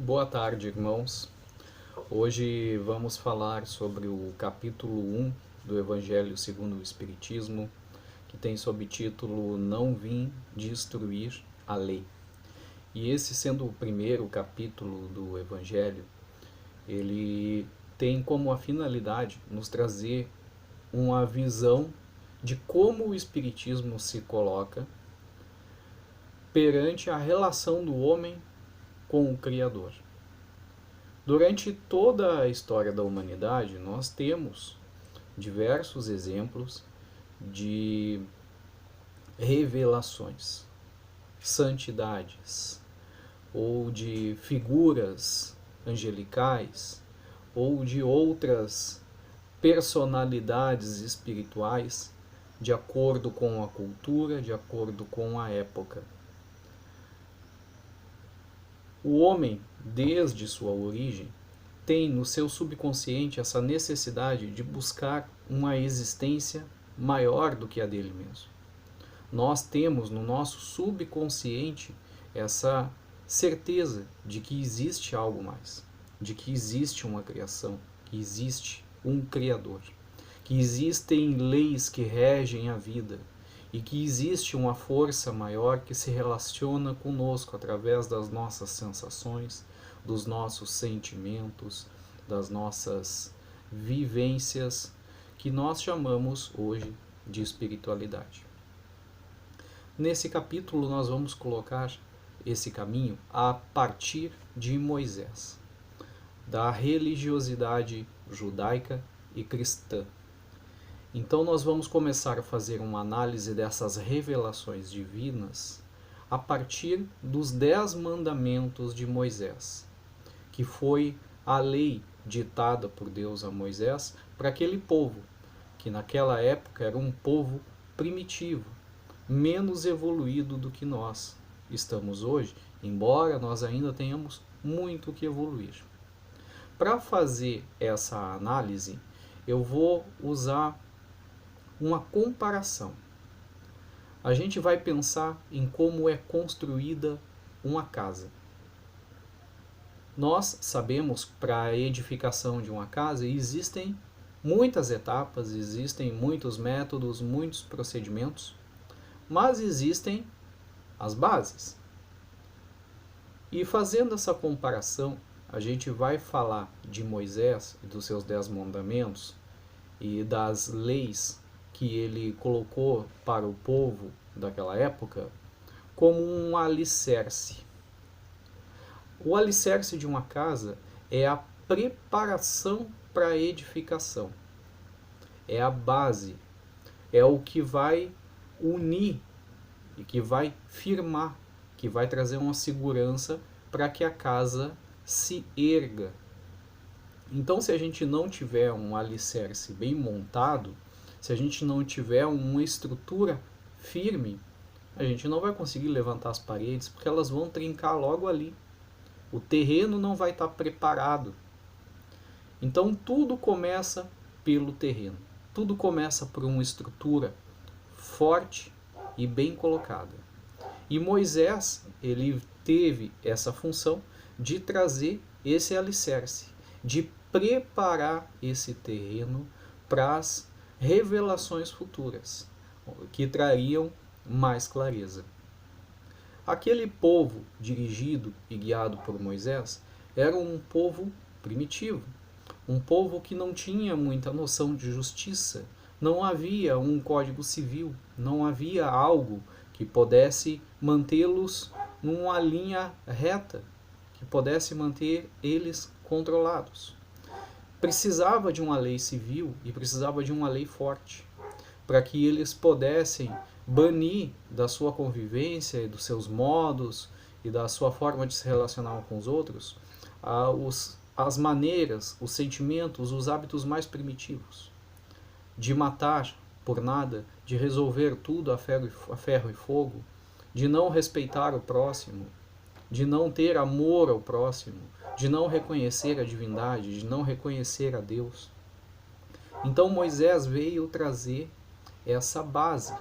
Boa tarde, irmãos. Hoje vamos falar sobre o capítulo 1 do Evangelho segundo o Espiritismo, que tem sob título Não vim destruir a lei. E esse sendo o primeiro capítulo do Evangelho, ele tem como a finalidade nos trazer uma visão de como o Espiritismo se coloca perante a relação do homem com o Criador. Durante toda a história da humanidade, nós temos diversos exemplos de revelações, santidades, ou de figuras angelicais, ou de outras personalidades espirituais, de acordo com a cultura, de acordo com a época. O homem, desde sua origem, tem no seu subconsciente essa necessidade de buscar uma existência maior do que a dele mesmo. Nós temos no nosso subconsciente essa certeza de que existe algo mais, de que existe uma criação, que existe um Criador, que existem leis que regem a vida e que existe uma força maior que se relaciona conosco através das nossas sensações, dos nossos sentimentos, das nossas vivências, que nós chamamos hoje de espiritualidade. Nesse capítulo nós vamos colocar esse caminho a partir de Moisés, da religiosidade judaica e cristã. Então nós vamos começar a fazer uma análise dessas revelações divinas a partir dos 10 mandamentos de Moisés, que foi a lei ditada por Deus a Moisés para aquele povo, que naquela época era um povo primitivo, menos evoluído do que nós estamos hoje, embora nós ainda tenhamos muito que evoluir. Para fazer essa análise, eu vou usar uma comparação. A gente vai pensar em como é construída uma casa. Nós sabemos que para a edificação de uma casa existem muitas etapas, existem muitos métodos, muitos procedimentos, mas existem as bases. E fazendo essa comparação, a gente vai falar de Moisés e dos seus 10 mandamentos e das leis que ele colocou para o povo daquela época como um alicerce. O alicerce de uma casa é a preparação para a edificação. É a base, é o que vai unir e que vai firmar, que vai trazer uma segurança para que a casa se erga. Então, se a gente não tiver um alicerce bem montado, se a gente não tiver uma estrutura firme, a gente não vai conseguir levantar as paredes, porque elas vão trincar logo ali. O terreno não vai estar preparado. Então tudo começa pelo terreno. Tudo começa por uma estrutura forte e bem colocada. E Moisés, ele teve essa função de trazer esse alicerce, de preparar esse terreno para as revelações futuras, que trariam mais clareza. Aquele povo dirigido e guiado por Moisés era um povo primitivo, um povo que não tinha muita noção de justiça, não havia um código civil, não havia algo que pudesse mantê-los numa linha reta, que pudesse manter eles controlados. Precisava de uma lei civil e precisava de uma lei forte, para que eles pudessem banir da sua convivência e dos seus modos e da sua forma de se relacionar com os outros as maneiras, os sentimentos, os hábitos mais primitivos, de matar por nada, de resolver tudo a ferro e fogo, de não respeitar o próximo, de não ter amor ao próximo, de não reconhecer a divindade, de não reconhecer a Deus. Então Moisés veio trazer essa base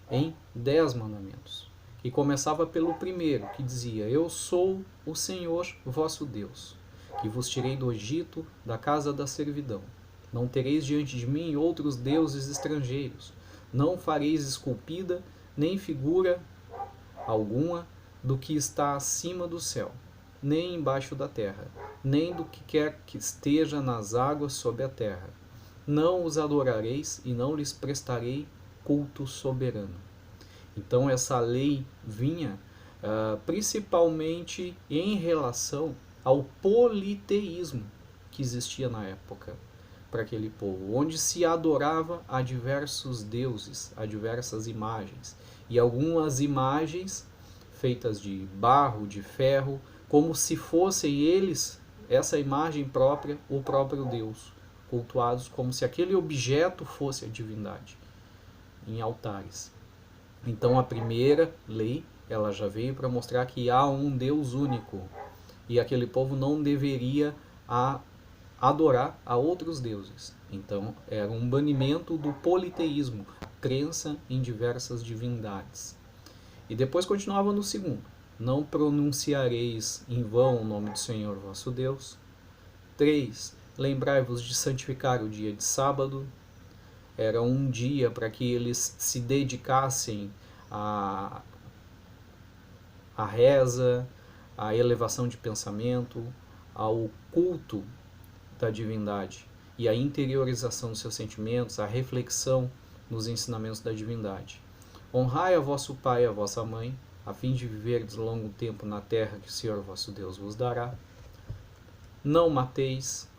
em 10 mandamentos, E começava pelo primeiro, que dizia: Eu sou o Senhor vosso Deus, que vos tirei do Egito, da casa da servidão. Não tereis diante de mim outros deuses estrangeiros. Não fareis esculpida, nem figura alguma do que está acima do céu, nem embaixo da terra, nem do que quer que esteja nas águas sob a terra. Não os adorareis e não lhes prestarei culto soberano. Então essa lei vinha principalmente em relação ao politeísmo que existia na época para aquele povo, onde se adorava a diversos deuses, a diversas imagens, e algumas imagens feitas de barro, de ferro, como se fossem eles, essa imagem própria, o próprio Deus, cultuados como se aquele objeto fosse a divindade, em altares. Então a primeira lei, ela já veio para mostrar que há um Deus único, e aquele povo não deveria adorar a outros deuses. Então era um banimento do politeísmo, a crença em diversas divindades. E depois continuava no segundo: não pronunciareis em vão o nome do Senhor vosso Deus. 3. Lembrai-vos de santificar o dia de sábado. Era um dia para que eles se dedicassem à reza, à elevação de pensamento, ao culto da divindade e à interiorização dos seus sentimentos, à reflexão nos ensinamentos da divindade. Honrai a vosso pai e a vossa mãe, a fim de viverdes longo tempo na terra que o Senhor vosso Deus vos dará. Não mateis,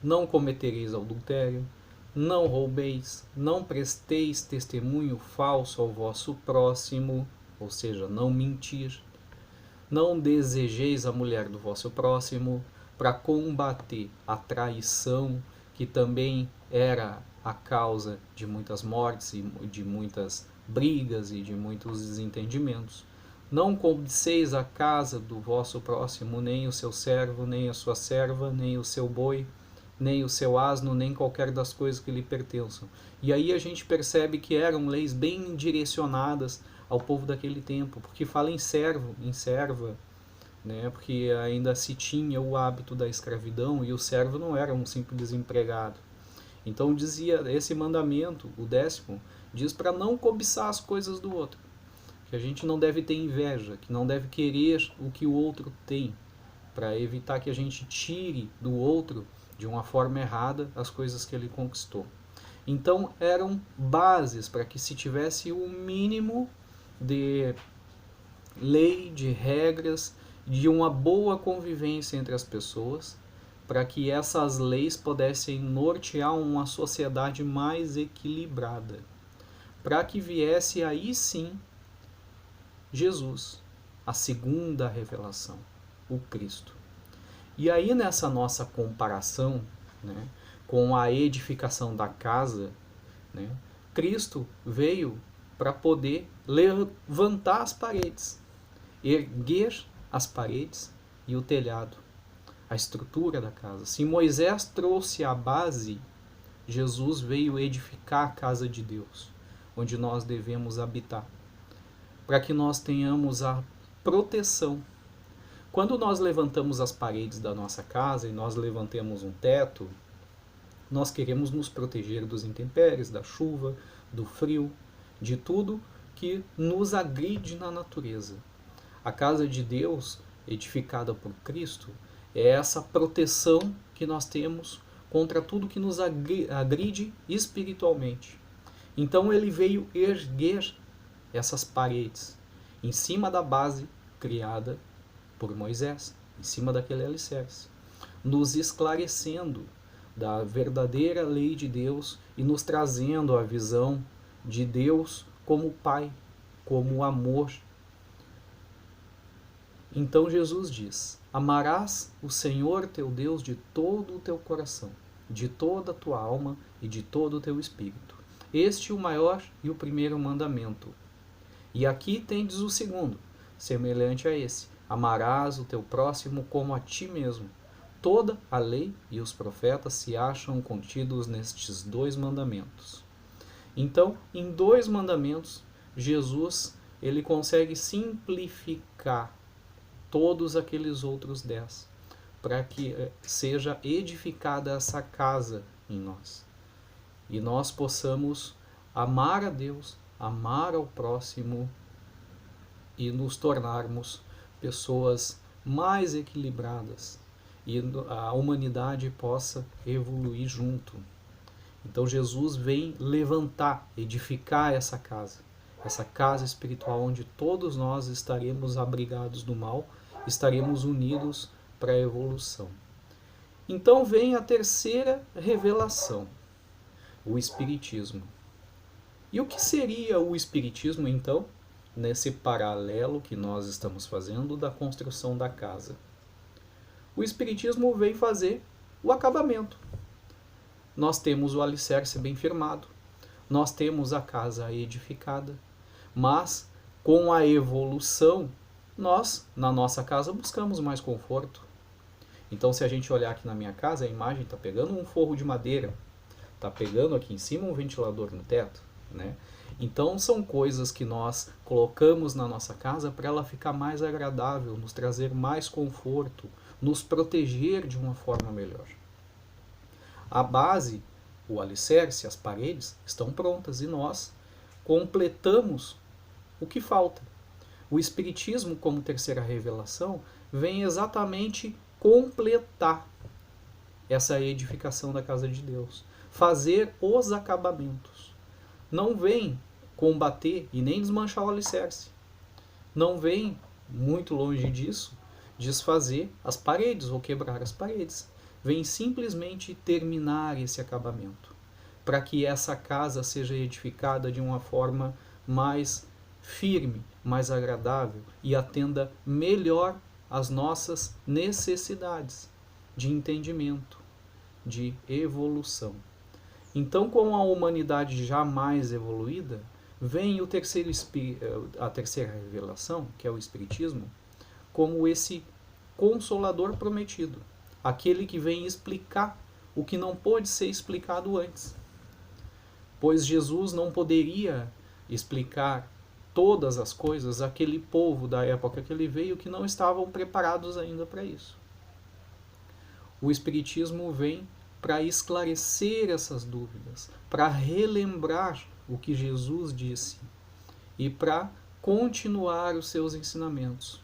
não cometereis adultério, não roubeis, não presteis testemunho falso ao vosso próximo, ou seja, não mentir. Não desejeis a mulher do vosso próximo, para combater a traição, que também era a causa de muitas mortes e de muitas brigas e de muitos desentendimentos. Não cobiceis a casa do vosso próximo, nem o seu servo, nem a sua serva, nem o seu boi, nem o seu asno, nem qualquer das coisas que lhe pertençam. E aí a gente percebe que eram leis bem direcionadas ao povo daquele tempo, porque fala em servo, em serva, né? Porque ainda se tinha o hábito da escravidão e o servo não era um simples empregado. Então dizia esse mandamento, o 10º, diz para não cobiçar as coisas do outro, que a gente não deve ter inveja, que não deve querer o que o outro tem, para evitar que a gente tire do outro de uma forma errada as coisas que ele conquistou. Então eram bases para que se tivesse o mínimo de lei, de regras, de uma boa convivência entre as pessoas, para que essas leis pudessem nortear uma sociedade mais equilibrada, para que viesse aí sim Jesus, a segunda revelação, o Cristo. E aí nessa nossa comparação, né, com a edificação da casa, né, Cristo veio para poder levantar as paredes, erguer as paredes e o telhado, a estrutura da casa. Se Moisés trouxe a base, Jesus veio edificar a casa de Deus, onde nós devemos habitar, para que nós tenhamos a proteção. Quando nós levantamos as paredes da nossa casa e nós levantamos um teto, nós queremos nos proteger dos intempéries, da chuva, do frio, de tudo que nos agride na natureza. A casa de Deus, edificada por Cristo, é essa proteção que nós temos contra tudo que nos agride espiritualmente. Então ele veio erguer essas paredes em cima da base criada por Moisés, em cima daquele alicerce, nos esclarecendo da verdadeira lei de Deus e nos trazendo a visão de Deus como Pai, como amor. Então Jesus diz: amarás o Senhor teu Deus de todo o teu coração, de toda a tua alma e de todo o teu espírito. Este é o maior e o primeiro mandamento. E aqui tendes o segundo, semelhante a esse: amarás o teu próximo como a ti mesmo. Toda a lei e os profetas se acham contidos nestes 2 mandamentos. Então, em 2 mandamentos, Jesus ele consegue simplificar todos aqueles outros 10, para que seja edificada essa casa em nós. E nós possamos amar a Deus, amar ao próximo e nos tornarmos pessoas mais equilibradas e a humanidade possa evoluir junto. Então Jesus vem levantar, edificar essa casa espiritual onde todos nós estaremos abrigados do mal, estaremos unidos para a evolução. Então vem a terceira revelação, o Espiritismo. E o que seria o Espiritismo, então, nesse paralelo que nós estamos fazendo da construção da casa? O Espiritismo vem fazer o acabamento. Nós temos o alicerce bem firmado, nós temos a casa edificada, mas com a evolução, nós, na nossa casa, buscamos mais conforto. Então, se a gente olhar aqui na minha casa, a imagem está pegando um forro de madeira, está pegando aqui em cima um ventilador no teto, né? Então, são coisas que nós colocamos na nossa casa para ela ficar mais agradável, nos trazer mais conforto, nos proteger de uma forma melhor. A base, o alicerce, as paredes estão prontas e nós completamos o que falta. O Espiritismo, como terceira revelação, vem exatamente completar essa edificação da casa de Deus, fazer os acabamentos. Não vem combater e nem desmanchar o alicerce. Não vem, muito longe disso, desfazer as paredes ou quebrar as paredes. Vem simplesmente terminar esse acabamento, para que essa casa seja edificada de uma forma mais firme, mais agradável e atenda melhor às nossas necessidades de entendimento, de evolução. Então, com a humanidade já mais evoluída, vem a terceira revelação, que é o Espiritismo, como esse consolador prometido, aquele que vem explicar o que não pôde ser explicado antes. Pois Jesus não poderia explicar todas as coisas àquele povo da época que ele veio que não estavam preparados ainda para isso. O Espiritismo vem para esclarecer essas dúvidas, para relembrar o que Jesus disse e para continuar os seus ensinamentos,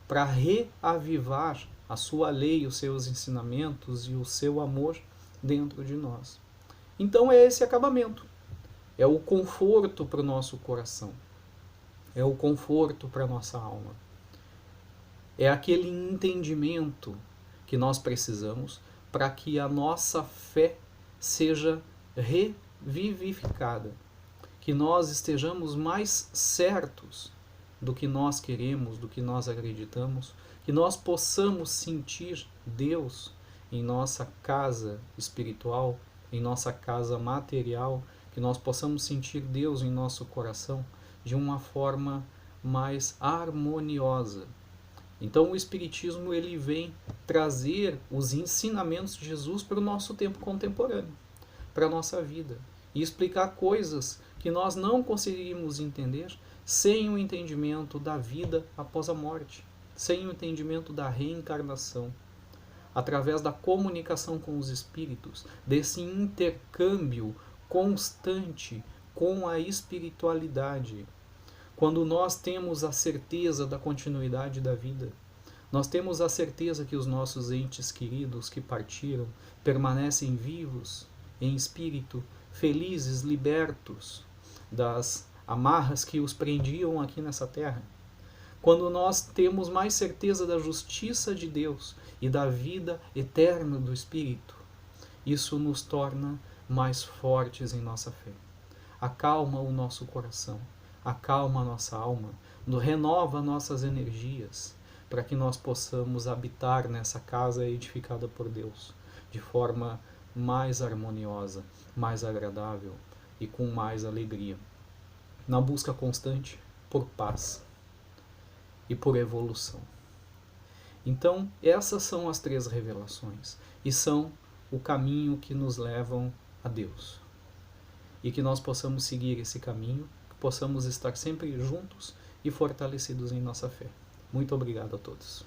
para reavivar a sua lei, os seus ensinamentos e o seu amor dentro de nós. Então é esse acabamento, é o conforto para o nosso coração, é o conforto para a nossa alma, é aquele entendimento que nós precisamos para que a nossa fé seja revivificada, que nós estejamos mais certos do que nós queremos, do que nós acreditamos, que nós possamos sentir Deus em nossa casa espiritual, em nossa casa material, que nós possamos sentir Deus em nosso coração de uma forma mais harmoniosa. Então o Espiritismo ele vem trazer os ensinamentos de Jesus para o nosso tempo contemporâneo, para a nossa vida, e explicar coisas que nós não conseguiríamos entender sem o entendimento da vida após a morte, sem o entendimento da reencarnação, através da comunicação com os espíritos, desse intercâmbio constante com a espiritualidade. Quando nós temos a certeza da continuidade da vida, nós temos a certeza que os nossos entes queridos que partiram permanecem vivos, em espírito, felizes, libertos das amarras que os prendiam aqui nessa terra. Quando nós temos mais certeza da justiça de Deus e da vida eterna do Espírito, isso nos torna mais fortes em nossa fé. Acalma o nosso coração, acalma a nossa alma, renova nossas energias, para que nós possamos habitar nessa casa edificada por Deus, de forma mais harmoniosa, mais agradável e com mais alegria, na busca constante por paz e por evolução. Então, essas são as 3 revelações, e são o caminho que nos levam a Deus. E que nós possamos seguir esse caminho possamos estar sempre juntos e fortalecidos em nossa fé. Muito obrigado a todos.